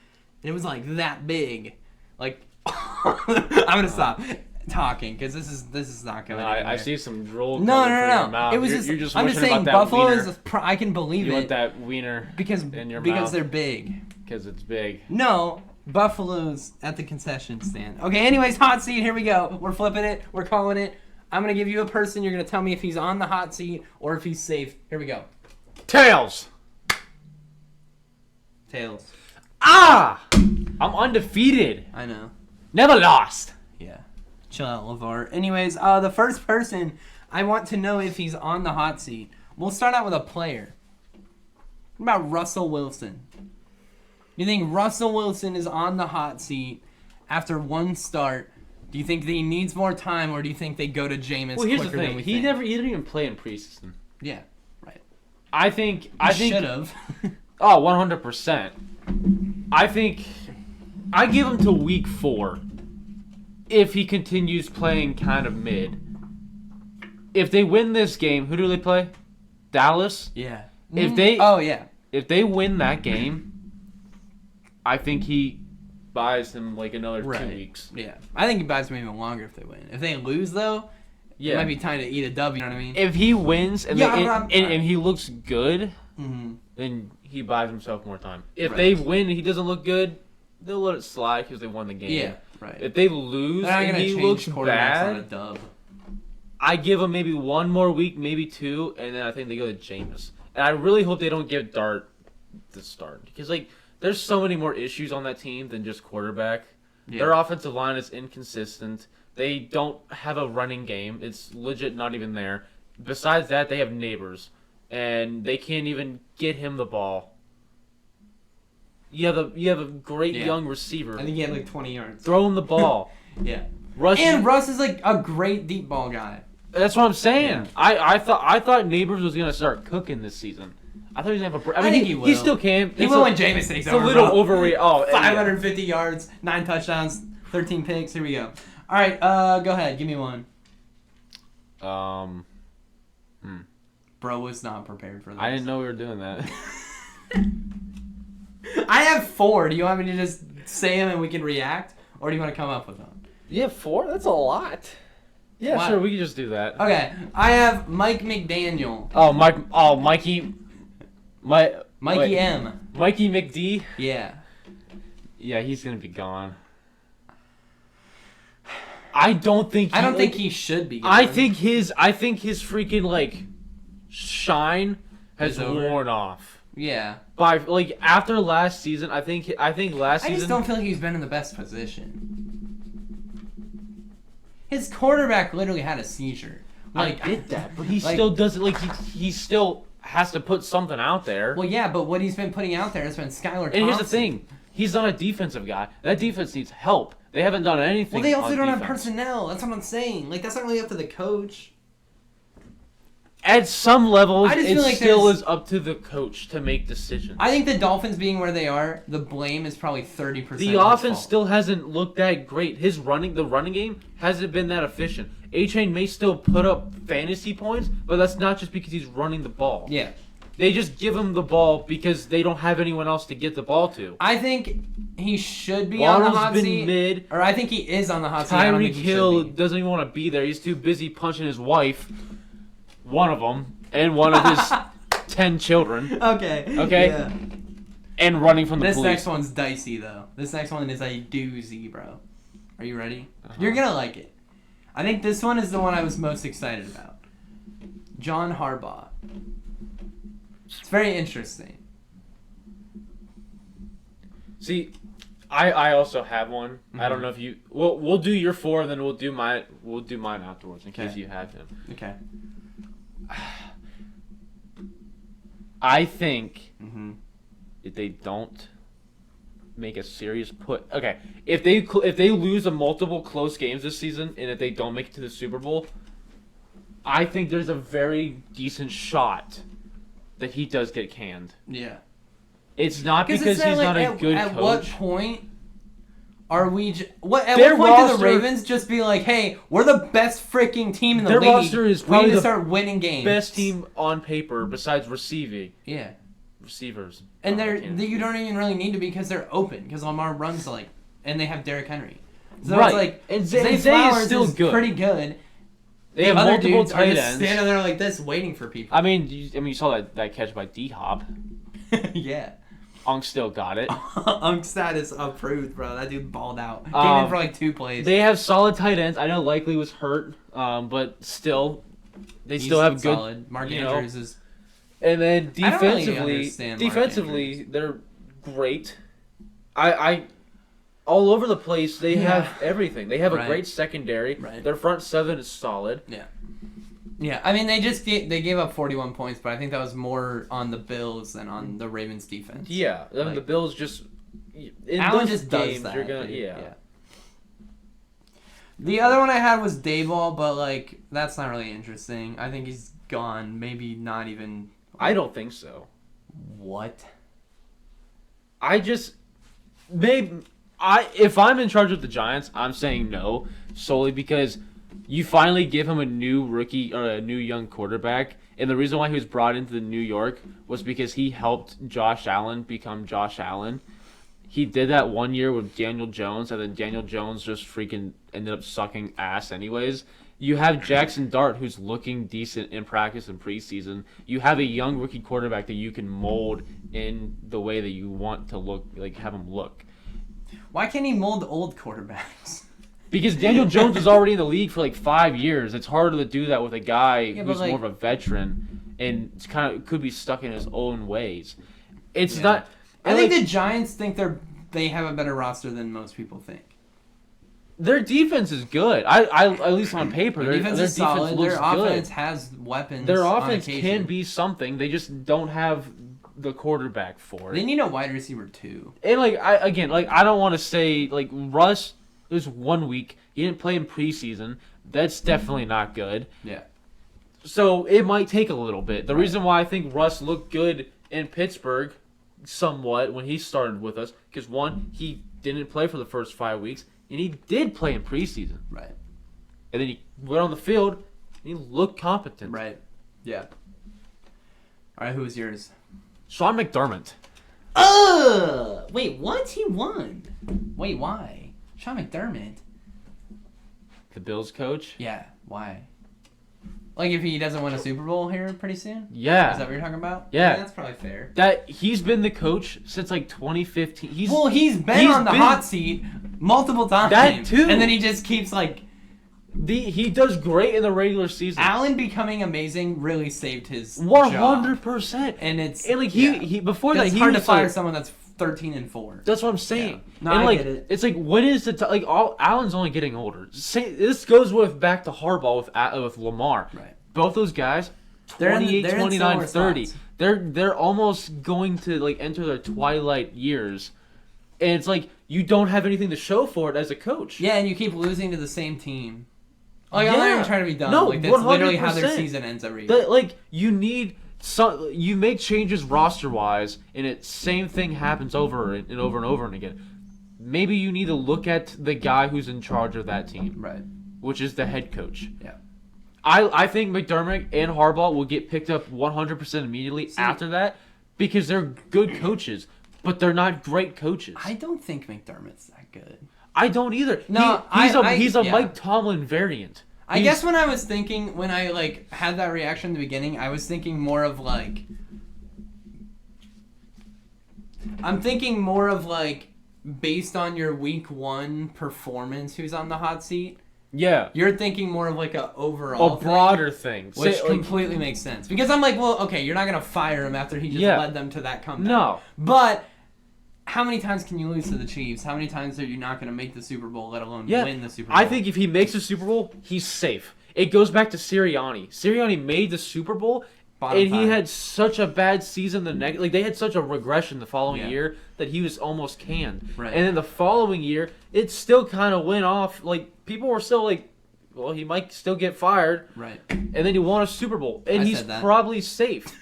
it was like that big. Like, I'm gonna stop talking because this is not going. I see some drool. No. It was I'm just saying Buffalo is. I can believe you it. You want that wiener because they're big. Because it's big. No. Buffalo's at the concession stand. Okay, anyways, hot seat, here we go. We're flipping it. We're calling it. I'm going to give you a person. You're going to tell me if he's on the hot seat or if he's safe. Here we go. Tails. Ah! I'm undefeated. I know. Never lost. Yeah. Chill out, LeVar. Anyways, the first person, I want to know if he's on the hot seat. We'll start out with a player. What about Russell Wilson? You think Russell Wilson is on the hot seat after one start? Do you think that he needs more time, or do you think they go to Jameis quicker than we think? Well, here's the thing. He didn't even play in preseason. Yeah, right. I think should have. Oh, 100%. I think I give him to week 4 if he continues playing kind of mid. If they win this game, who do they play? Dallas? Yeah. If they If they win that game, I think he buys them like another 2 weeks. Yeah. I think he buys them even longer if they win. If they lose, though, it might be time to eat a W, you know what I mean? If he wins and he looks good, then he buys himself more time. If they win and he doesn't look good, they'll let it slide because they won the game. Yeah, right. If they lose and he looks bad, on a dub. I give him maybe 1 more week, maybe 2, and then I think they go to Jameis. And I really hope they don't give Dart the start because there's so many more issues on that team than just quarterback. Yeah. Their offensive line is inconsistent. They don't have a running game. It's legit not even there. Besides that, they have Neighbors, and they can't even get him the ball. You have a great young receiver. I think he had like 20 yards. Throw him the ball. Yeah. Russ is like a great deep ball guy. That's what I'm saying. Yeah. I thought Neighbors was gonna start cooking this season. I thought he was gonna have a. I think he will. He still can. He will when Jameis takes over. It's a little overrated. Oh, 550 yards, 9 touchdowns, 13 picks. Here we go. All right, go ahead. Give me one. Bro was not prepared for this. I didn't know we were doing that. I have 4. Do you want me to just say them and we can react, or do you want to come up with them? You have 4? That's a lot. Yeah, sure. We can just do that. Okay, I have Mike McDaniel. Oh, Mikey. Mikey M. Mikey McD? Yeah. Yeah, he's going to be gone. I don't think he should be gone. I think his freaking shine has worn off. Yeah. By after last season, I think last season I just don't feel like he's been in the best position. His quarterback literally had a seizure. I get that, but he still doesn't he still has to put something out there. Well, yeah, but what he's been putting out there has been Skylar Thompson. And here's the thing. He's not a defensive guy. That defense needs help. They haven't done anything. Well, they also don't have personnel. That's what I'm saying. That's not really up to the coach. At some levels, I just it feel like still is up to the coach to make decisions. I think the Dolphins being where they are, the blame is probably 30%. The offense still hasn't looked that great. The running game hasn't been that efficient. A-Chain may still put up fantasy points, but that's not just because he's running the ball. Yeah. They just give him the ball because they don't have anyone else to get the ball to. I think he should be on the hot been seat. mid. Or I think he is on the hot seat. Tyreek Hill doesn't even want to be there. He's too busy punching his wife, one of them, and one of his 10 children. Okay. Yeah. And running from the police. This next one's dicey, though. This next one is a doozy, bro. Are you ready? You're going to like it. I think this one is the one I was most excited about. John Harbaugh. It's very interesting. See, I also have one. Mm-hmm. I don't know if you. We'll do your 4, then we'll do mine. We'll do mine afterwards in case you have him. Okay. I think if they don't make a serious put. Okay, if they lose a multiple close games this season, and if they don't make it to the Super Bowl, I think there's a very decent shot that he does get canned. Yeah. It's not because he's not a good coach. At what point are we? At what point do the Ravens just be like, "Hey, we're the best freaking team in the league. Their roster is probably we need to the start winning games. Best team on paper besides receiving. Yeah. Receivers. And you don't even really need to because they're open because Lamar runs and they have Derrick Henry. So right. It's like and Zay is still good. Pretty good. They have multiple tight ends. Standing there like this, waiting for people. I mean, you saw that catch by D-Hop. Yeah. Unk still got it. Unk status approved, bro. That dude balled out. Came in for 2 plays. They have solid tight ends. I know Likely was hurt, but still, he's still have good. Solid. Mark Andrews is. And then defensively, really they're great. I all over the place. They have everything. They have a great secondary. Right. Their front 7 is solid. Yeah. Yeah, I mean they gave up 41 points, but I think that was more on the Bills than on the Ravens defense. Yeah, the Bills just in Allen those just games, does that. You're gonna, yeah. The other one I had was Dayball, but that's not really interesting. I think he's gone. Maybe not even. I don't think so. What? If I'm in charge of the Giants, I'm saying no solely because you finally give him a new rookie or a new young quarterback, and the reason why he was brought into the New York was because he helped Josh Allen become Josh Allen. He did that 1 year with Daniel Jones, and then Daniel Jones just freaking ended up sucking ass anyways. You have Jackson Dart, who's looking decent in practice and preseason. You have a young rookie quarterback that you can mold in the way that you want to look, have him look. Why can't he mold old quarterbacks? Because Daniel Jones is already in the league for 5 years. It's harder to do that with a guy who's more of a veteran and could be stuck in his own ways. It's not. I think the Giants think they have a better roster than most people think. Their defense is good. At least on paper, their defense is solid. Their offense has weapons. Their offense can be something. They just don't have the quarterback for it. They need a wide receiver too. And I don't want to say Russ. There's 1 week. He didn't play in preseason. That's definitely not good. Yeah. So it might take a little bit. The reason why I think Russ looked good in Pittsburgh somewhat when he started with us, because 1, he didn't play for the first 5 weeks, and he did play in preseason. Right. And then he went on the field, and he looked competent. Right. Yeah. All right, who was yours? Sean McDermott. Wait, what? He won. Wait, why? Sean McDermott. The Bills coach? Yeah, why? If he doesn't win a Super Bowl here pretty soon? Yeah. Is that what you're talking about? Yeah. That's probably fair. That he's been the coach since 2015. He's been on the hot seat multiple times. That too. And then he just keeps he does great in the regular season. Allen becoming amazing really saved his 100%. And it's he before that it's hard to fire someone that's 13-4. That's what I'm saying. Yeah. No, I get it. It's when is the Allen's only getting older. This goes back to Harbaugh with Lamar. Right. Both those guys, 28, 29, 30. They're almost going to enter their twilight years, and it's you don't have anything to show for it as a coach. Yeah, and you keep losing to the same team. Like, I'm not even trying to be dumb. No, like, that's literally how their 100%. season ends every year. Like, you need you make changes roster wise, and same thing happens over and over and over and again. Maybe you need to look at the guy who's in charge of that team, Right. which is the head coach. Yeah. I think McDermott and Harbaugh will get picked up 100% immediately after that because they're good coaches, but they're not great coaches. I don't think McDermott's that good. I don't either. No, he's a yeah. Mike Tomlin variant. I guess when I was thinking, when I like had that reaction in the beginning, I was thinking more of like, based on your week 1 performance, who's on the hot seat. Yeah. You're thinking more of like a overall broader thing. Which completely makes sense. Because I'm like, well, okay, you're not going to fire him after he just led them to that comeback. No. But how many times can you lose to the Chiefs? How many times are you not going to make the Super Bowl, let alone win the Super Bowl? I think if he makes the Super Bowl, he's safe. It goes back to Sirianni. Sirianni made the Super Bowl, he had such a bad season they had such a regression the following year that he was almost canned. Right. And then the following year, it still kind of went off. Like, people were still like, well, he might still get fired. Right. And then he won a Super Bowl. And he's said that. probably safe.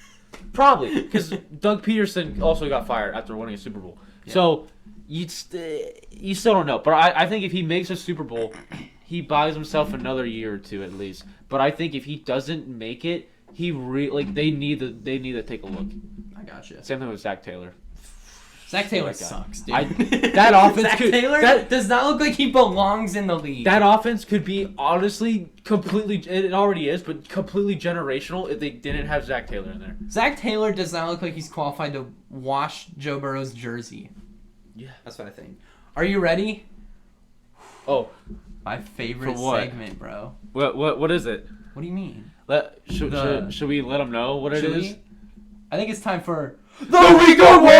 Probably. Because Doug Peterson also got fired after winning a Super Bowl. Yeah. So, you still don't know. But I think if he makes a Super Bowl, he buys himself another year or two at least. But I think if he doesn't make it, they need to take a look. I gotcha. Same thing with Zach Taylor. Zach Taylor sucks, dude. That offense Zach Taylor does not look like he belongs in the league. That offense could be honestly completely. It already is, but completely generational if they didn't have Zach Taylor in there. Zach Taylor does not look like he's qualified to wash Joe Burrow's jersey. Yeah, that's what I think. Are you ready? Oh, my favorite segment, bro. What is it? What do you mean? Should we let them know what it is? I think it's time for the Week Awards!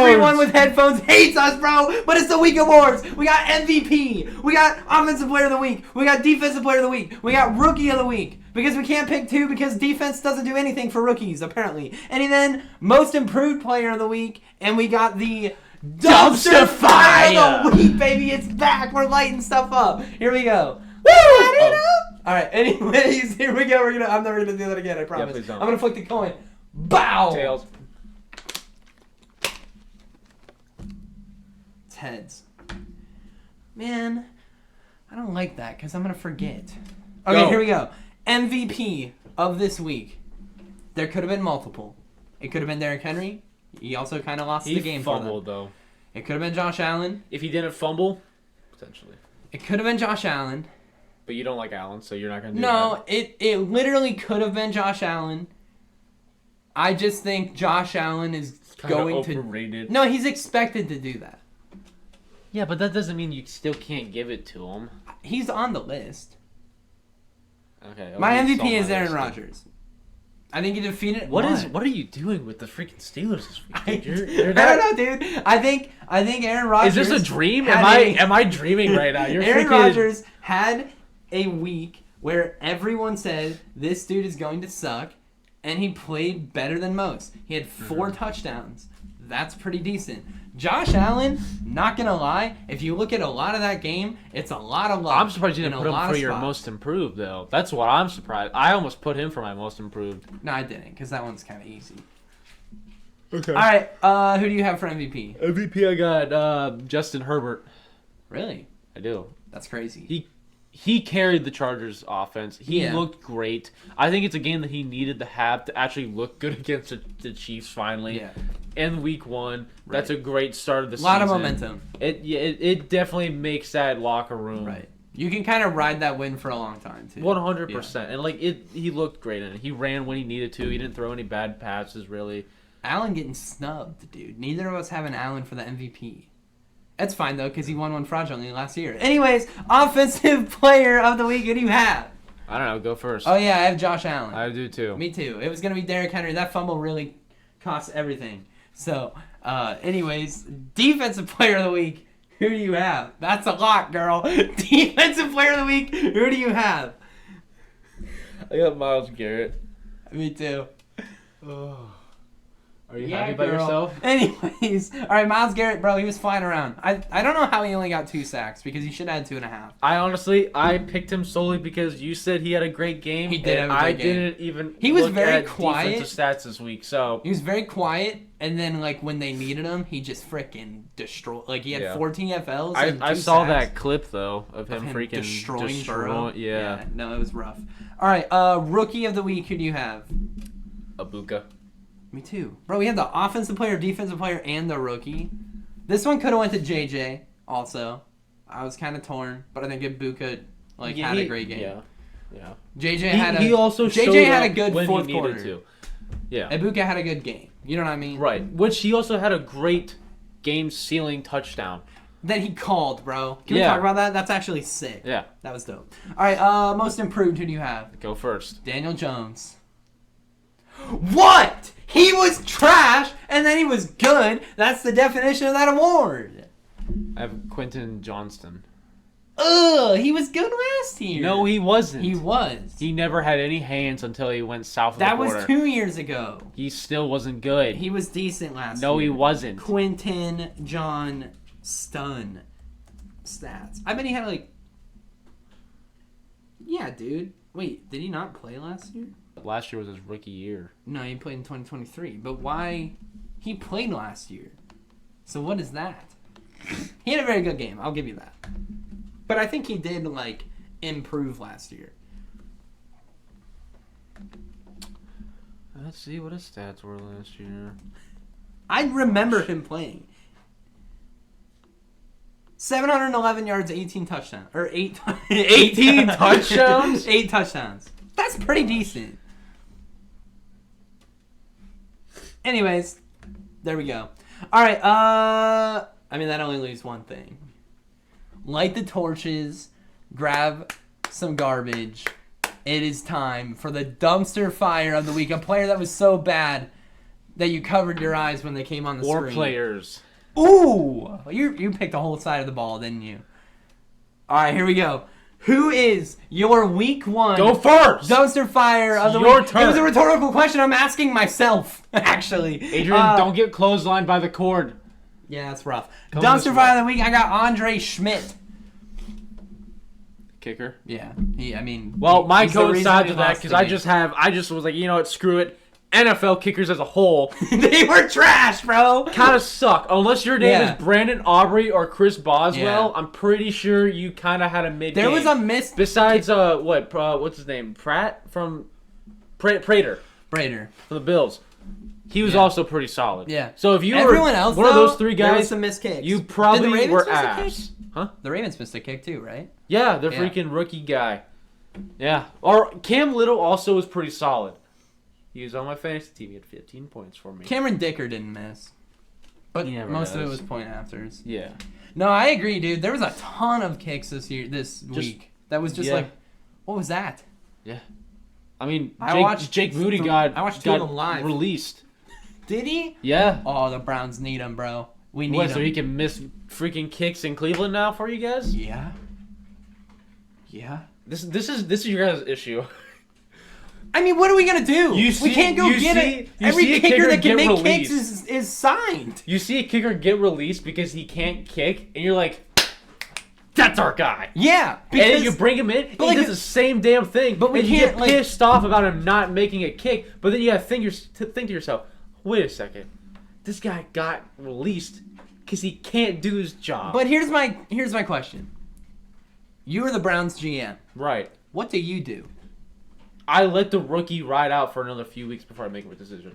Everyone with headphones hates us, bro, but it's the Week Awards. We got MVP. We got Offensive Player of the Week. We got Defensive Player of the Week. We got Rookie of the Week. Because we can't pick 2 because defense doesn't do anything for rookies, apparently. And then Most Improved Player of the Week. And we got the Dumpster Fire of the Week, baby. It's back. We're lighting stuff up. Here we go. Woo! All right. Anyways, here we go. I'm never gonna do that again. I promise. Yeah, please don't. I'm gonna flick the coin. Bow. Tails. It's heads. Man, I don't like that because I'm gonna forget. Okay, here we go. MVP of this week. There could have been multiple. It could have been Derrick Henry. He also kind of lost the game for them. He fumbled, though. It could have been Josh Allen. If he didn't fumble, potentially. It could have been Josh Allen. But you don't like Allen, so you're not going to do that. No, it literally could have been Josh Allen. I just think Josh Allen is going to... overrated. No, he's expected to do that. Yeah, but that doesn't mean you still can't give it to him. He's on the list. Okay. My MVP is Aaron Rodgers. I think he defeated. What are you doing with the freaking Steelers this week? I don't know, dude. I think Aaron Rodgers. Is this a dream? Am I dreaming right now? Aaron Rodgers had a week where everyone said this dude is going to suck, and he played better than most. He had 4 touchdowns. That's pretty decent. Josh Allen, not gonna lie, if you look at a lot of that game, it's a lot of luck. I'm surprised you didn't put him for your most improved, though. That's what I'm surprised. I almost put him for my most improved. No, I didn't, because that one's kind of easy. Okay. All right, who do you have for MVP? MVP, I got Justin Herbert. Really? I do. That's crazy. He carried the Chargers offense. He looked great. I think it's a game that he needed to have to actually look good against the Chiefs finally. Yeah. In week 1. That's a great start of the season. A lot of momentum. It definitely makes that locker room. Right. You can kind of ride that win for a long time, too. 100%. Yeah. And he looked great in it. He ran when he needed to. He didn't throw any bad passes, really. Allen getting snubbed, dude. Neither of us have an Allen for the MVP. That's fine, though, because he won one fraudulently last year. Anyways, Offensive Player of the Week, who do you have? I don't know. Go first. Oh, yeah, I have Josh Allen. I do, too. Me, too. It was going to be Derrick Henry. That fumble really cost everything. So, anyways, Defensive Player of the Week, who do you have? That's a lot, girl. Defensive Player of the Week, who do you have? I got Myles Garrett. Me, too. Oh. Are you Yeah, happy about girl. yourself? Anyways, all right, Myles Garrett, bro, he was flying around. I don't know how he only got 2 sacks because he should have had 2.5. I picked him solely because you said he had a great game. He did have a and great game. didn't even He was look very at quiet. defensive stats this week. So He was very quiet, and then like when they needed him, he just freaking destroyed. Like he had 14 FLs. And I 2 saw sacks. that clip though of him freaking destroying Burrow. Yeah. No, it was rough. All right, rookie of the week. Who do you have? Abuka. Me too, bro. We had the offensive player, defensive player, and the rookie. This one could have went to JJ. Also, I was kind of torn, but I think Ibuka had a great game. Yeah. JJ He also showed JJ had a up good when fourth he needed quarter. to. Yeah. Ibuka had a good game. You know what I mean? Right. Which he also had a great game-sealing touchdown. That he called, bro. Can we talk about that? That's actually sick. Yeah. That was dope. All right, most improved. Who do you have? Go first. Daniel Jones. What? He was trash, and then he was good. That's the definition of that award. I have Quentin Johnston. Ugh, he was good last year. No, he wasn't. He was. He never had any hands until he went south of the That border. was 2 years ago. He still wasn't good. He was decent last year. No, he wasn't. Quentin Johnston stats. I bet he had Yeah, dude. Wait, did he not play last year? Last year was his rookie year. No, he played in 2023. But why? He played last year. So what is that? He had a very good game. I'll give you that. But I think he did, improve last year. Let's see what his stats were last year. I remember him playing. 711 yards, 18 touchdowns. Or 18 touchdowns? 8 touchdowns. That's pretty decent. Anyways, there we go. All right, that only leaves one thing. Light the torches, grab some garbage. It is time for the dumpster fire of the week. A player that was so bad that you covered your eyes when they came on the screen. Or players. Ooh! You picked the whole side of the ball, didn't you? All right, here we go. Who is your week 1? Go first! Dumpster fire of the Your week. turn. It was a rhetorical question. I'm asking myself, actually. Adrian, don't get clotheslined by the cord. Yeah, that's rough. Come Dumpster fire of the week. I got Andre Schmidt. Kicker. Yeah, Well, mine he's the reason coincides we with that lost because the I just was like, you know what, screw it. NFL kickers as a whole game. They were trash, bro. kind of suck. Unless your name Yeah. is Brandon Aubrey or Chris Boswell, Yeah. I'm pretty sure you kind of had a mid. There was a miss. Besides, what's his name? Pratt from Prater Brader. from the Bills. He was Yeah. also pretty solid. Yeah. So if you Everyone were else, one of though, those 3 there was guys, some missed kicks. you Did the probably Ravens were miss a ass. kick? Huh? The Ravens missed a kick too, right? Yeah, the Yeah. freaking rookie guy. Yeah. Or Cam Little also was pretty solid. He was on my fantasy team. He had 15 points for me. Cameron Dicker didn't miss. But He never most of it does. was point afters. Yeah. No, I agree, dude. There was a ton of kicks this week. That was just yeah. what was that? Yeah. I mean, I watched Jake Moody I watched 2 of got them live. released. Did he? Yeah. Oh, the Browns need him, bro. We need What, him. so he can miss freaking kicks in Cleveland now for you guys? Yeah. Yeah. This is your guys' issue. I mean, what are we gonna do? We can't go get it. Every see a kicker that can get make kicks released. is signed. You see a kicker get released because he can't kick, and you're like, that's our guy. Yeah. And then you bring him in, and he does the same damn thing. But we and you can't, get pissed off about him not making a kick. But then you gotta think to yourself, wait a second, this guy got released because he can't do his job. But here's my question. You are the Browns GM. Right. What do you do? I let the rookie ride out for another few weeks before I make a decision.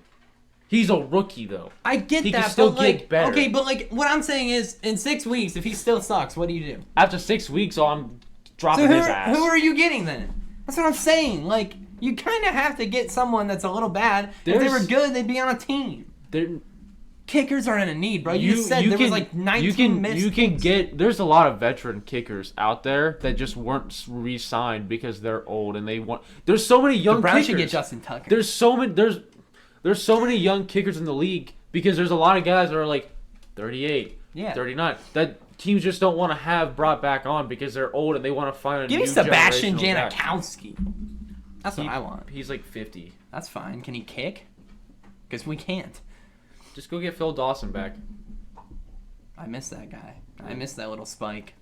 He's a rookie, though. I get He that, can still but like, get better. okay, but like, what I'm saying is, in 6 weeks, if he still sucks, what do you do? After 6 weeks, I'm dropping So his ass. who are you getting then? That's what I'm saying. Like, you kind of have to get someone that's a little bad. If they were good, they'd be on a team. Kickers are in a need, bro. You just said there was like 19 missed You can kicks. there's a lot of veteran kickers out there that just weren't re-signed because they're old and they want. There's so many young The Browns kickers. should get Justin Tucker. There's so many young kickers in the league because there's a lot of guys that are like 38, 39 that teams just don't want to have brought back on because they're old and they want to find a Give new me Sebastian generational guy. Janikowski. That's what I want. He's like 50. That's fine. Can he kick? Because we can't. Just go get Phil Dawson back. I miss that guy. I miss that little spike.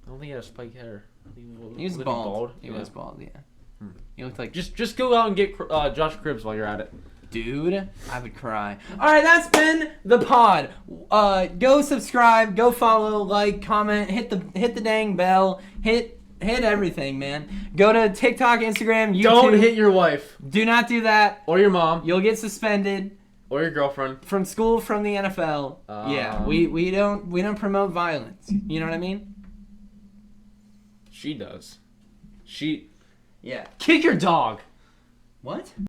I don't think he had a spiked hair. He was bald. He was bald, yeah. He looked like... Just go out and get Josh Cribbs while you're at it. Dude, I would cry. Alright, that's been the pod. Go subscribe, go follow, like, comment, hit the dang bell, hit everything, man. Go to TikTok, Instagram, YouTube. Don't hit your wife. Do not do that. Or your mom. You'll get suspended. Or your girlfriend. From school, from the NFL. Yeah, we don't promote violence. You know what I mean? She does. Yeah. Kick your dog. What?